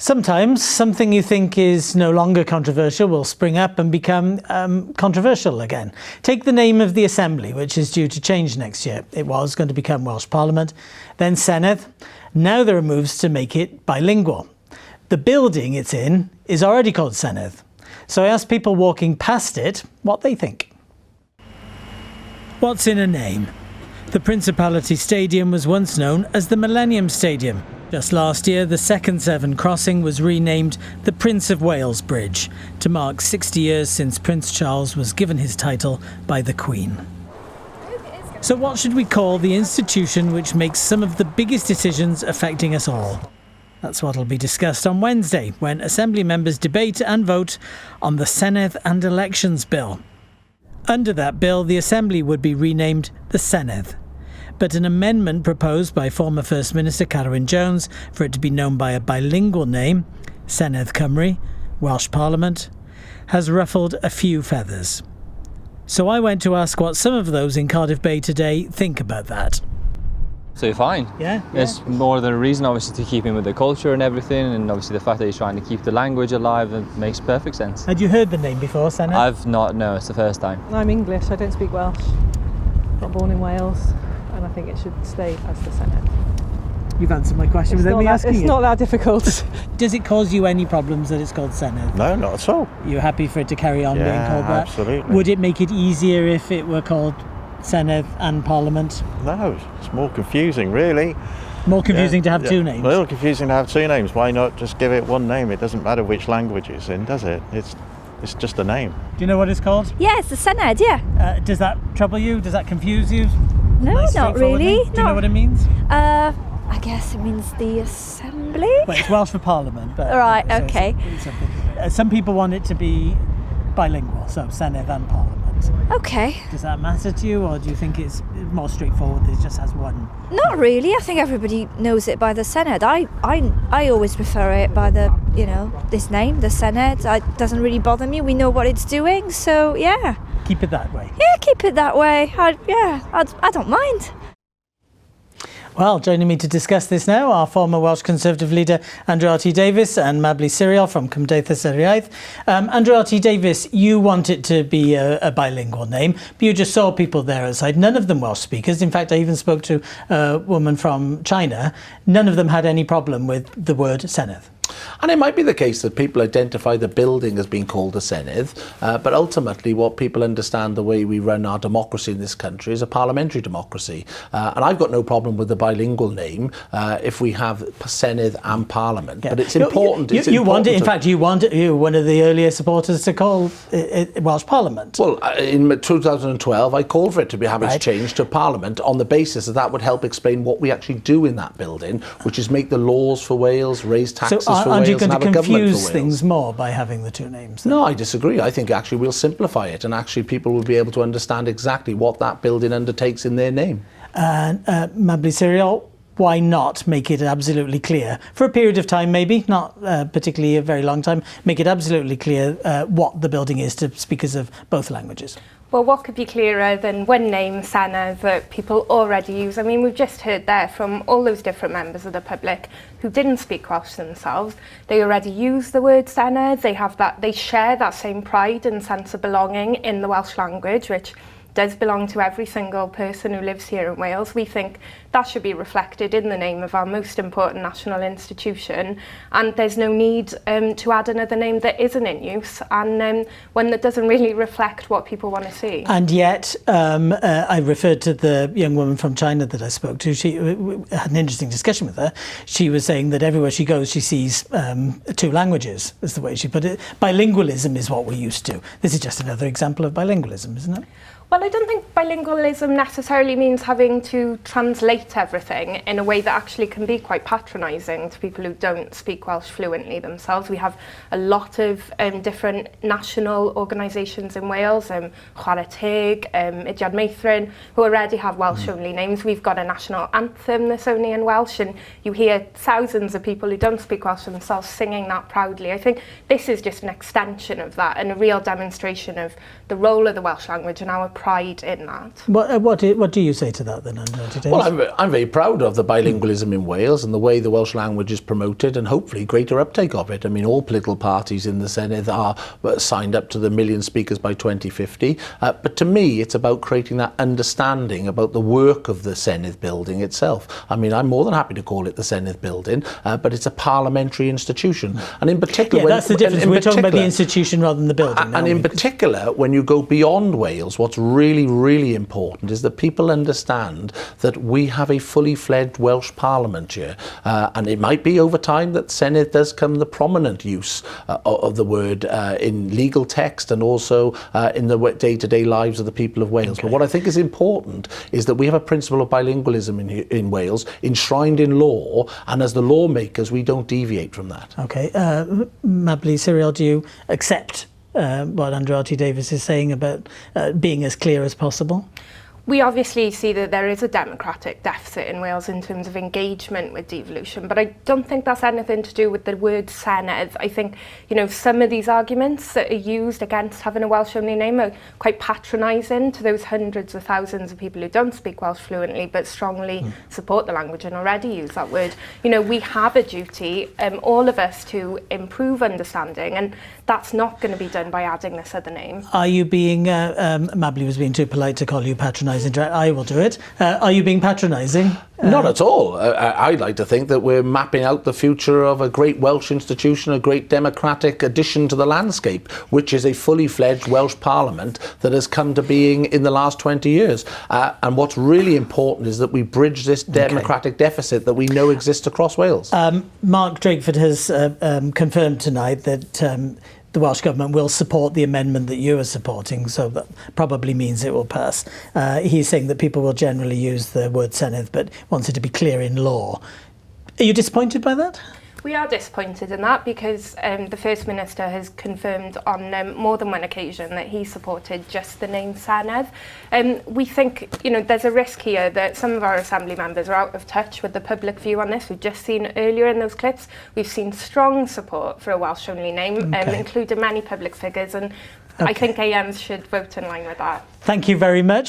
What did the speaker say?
Sometimes something you think is no longer controversial will spring up and become controversial again. Take the name of the Assembly, which is due to change next year. It was going to become Welsh Parliament, then Senedd. Now there are moves to make it bilingual. The building it's in is already called Senedd. So I asked people walking past it what they think. What's in a name? The Principality Stadium was once known as the Millennium Stadium. Just last year, the second Severn crossing was renamed the Prince of Wales Bridge to mark 60 years since Prince Charles was given his title by the Queen. So what should we call the institution which makes some of the biggest decisions affecting us all? That's what will be discussed on Wednesday, when Assembly members debate and vote on the Senedd and Elections Bill. Under that bill, the Assembly would be renamed the Senedd. But an amendment proposed by former First Minister Carwyn Jones for it to be known by a bilingual name, Senedd Cymru, Welsh Parliament, has ruffled a few feathers. So I went to ask what some of those in Cardiff Bay today think about that. So you're fine. Yeah. It's more than a reason, obviously, to keep in with the culture and everything, and obviously the fact that he's trying to keep the language alive, it makes perfect sense. Had you heard the name before, Senedd? I've not, no, it's the first time. I'm English, I don't speak Welsh. Not born in Wales, and I think it should stay as the Senedd. You've answered my question without me asking you. It's not that difficult. Does it cause you any problems that it's called Senedd? No, not at all. You're happy for it to carry on being called that? Absolutely. Would it make it easier if it were called Senedd and Parliament? No, it's more confusing, really. More confusing to have two names? More confusing to have two names. Why not just give it one name? It doesn't matter which language it's in, does it? It's just a name. Do you know what it's called? Yeah, it's the Senedd, yeah. Does that trouble you? Does that confuse you? No, Nice, not straightforward really. name? Do you know what it means? I guess it means the Assembly. Well, it's Welsh for Parliament. But, Right, so okay. it's something. Some people want it to be bilingual, so Senedd and Parliament. Okay. Does that matter to you, or do you think it's more straightforward? It just has one? Not really. I think everybody knows it by the Senedd. I always prefer it by the, this name, the Senedd. It doesn't really bother me. We know what it's doing, so yeah. Keep it that way. Yeah, keep it that way. I don't mind. Well, joining me to discuss this now are former Welsh Conservative leader Andrew R.T. Davies and Mabli Siriol from Gymraeg yr Iaith. Andrew R.T. Davies, you want it to be a bilingual name, but you just saw people there outside, none of them Welsh speakers. In fact, I even spoke to a woman from China. None of them had any problem with the word Senedd. And it might be the case that people identify the building as being called a Senedd, but ultimately what people understand the way we run our democracy in this country is a parliamentary democracy. And I've got no problem with the bilingual name if we have Senedd and Parliament. Yeah. But it's important. You want it, in fact, you were one of the earlier supporters to call it Welsh Parliament. Well, in 2012, I called for it to have its changed to Parliament on the basis that would help explain what we actually do in that building, which is make the laws for Wales, raise taxes for Wales. Aren't you going to confuse things more by having the two names? Then? No, I disagree. I think actually we'll simplify it, and actually people will be able to understand exactly what that building undertakes in their name. And Mabli Siriol, why not make it absolutely clear for a period of time, maybe not particularly a very long time, make it absolutely clear what the building is to speakers of both languages? Well, what could be clearer than one name, Senedd, that people already use? I mean, we've just heard there from all those different members of the public who didn't speak Welsh themselves. They already use the word Senedd. They share that same pride and sense of belonging in the Welsh language, which does belong to every single person who lives here in Wales. We think that should be reflected in the name of our most important national institution, and there's no need to add another name that isn't in use and one that doesn't really reflect what people want to see. And yet, I referred to the young woman from China that I spoke to. She had an interesting discussion with her. She was saying that everywhere she goes, she sees two languages, is the way she put it. Bilingualism is what we're used to. This is just another example of bilingualism, isn't it? Well, I don't think bilingualism necessarily means having to translate everything in a way that actually can be quite patronising to people who don't speak Welsh fluently themselves. We have a lot of different national organisations in Wales, Chwarae Teg, Idiad Meithrin, who already have Welsh-only names. We've got a national anthem that's only in Welsh, and you hear thousands of people who don't speak Welsh themselves singing that proudly. I think this is just an extension of that and a real demonstration of the role of the Welsh language and our pride in that. What do you say to that then, Andrew? Well, I'm very proud of the bilingualism in Wales and the way the Welsh language is promoted, and hopefully greater uptake of it. I mean, all political parties in the Senedd are signed up to the million speakers by 2050. But to me, it's about creating that understanding about the work of the Senedd building itself. I mean, I'm more than happy to call it the Senedd building, but it's a parliamentary institution. And in particular... Yeah, that's the difference. We're talking about the institution rather than the building. And in particular, when you go beyond Wales, what's really, really important is that people understand that we have a fully fledged Welsh Parliament here. And it might be over time that Senedd does come the prominent use of the word in legal text and also in the day-to-day lives of the people of Wales. But what I think is important is that we have a principle of bilingualism in Wales enshrined in law, and as the lawmakers we don't deviate from that. Okay, Mabli, Cyril, do you accept what Andrew R.T. Davies is saying about being as clear as possible? We obviously see that there is a democratic deficit in Wales in terms of engagement with devolution, but I don't think that's anything to do with the word Senedd. I think, you know, some of these arguments that are used against having a Welsh-only name are quite patronising to those hundreds of thousands of people who don't speak Welsh fluently but strongly support the language and already use that word. You know, we have a duty, all of us, to improve understanding, and that's not going to be done by adding this other name. Are you being, Mabli was being too polite to call you patronising. I will do it. Are you being patronising? Not at all. I'd like to think that we're mapping out the future of a great Welsh institution, a great democratic addition to the landscape, which is a fully fledged Welsh Parliament that has come to being in the last 20 years. And what's really important is that we bridge this democratic deficit that we know exists across Wales. Mark Drakeford has confirmed tonight that the Welsh Government will support the amendment that you are supporting, so that probably means it will pass. He's saying that people will generally use the word Senedd, but wants it to be clear in law. Are you disappointed by that? We are disappointed in that because the First Minister has confirmed on more than one occasion that he supported just the name Senedd. We think, you know, there's a risk here that some of our Assembly members are out of touch with the public view on this. We've just seen earlier in those clips, we've seen strong support for a Welsh-only name, including many public figures, and I think AMs should vote in line with that. Thank you very much.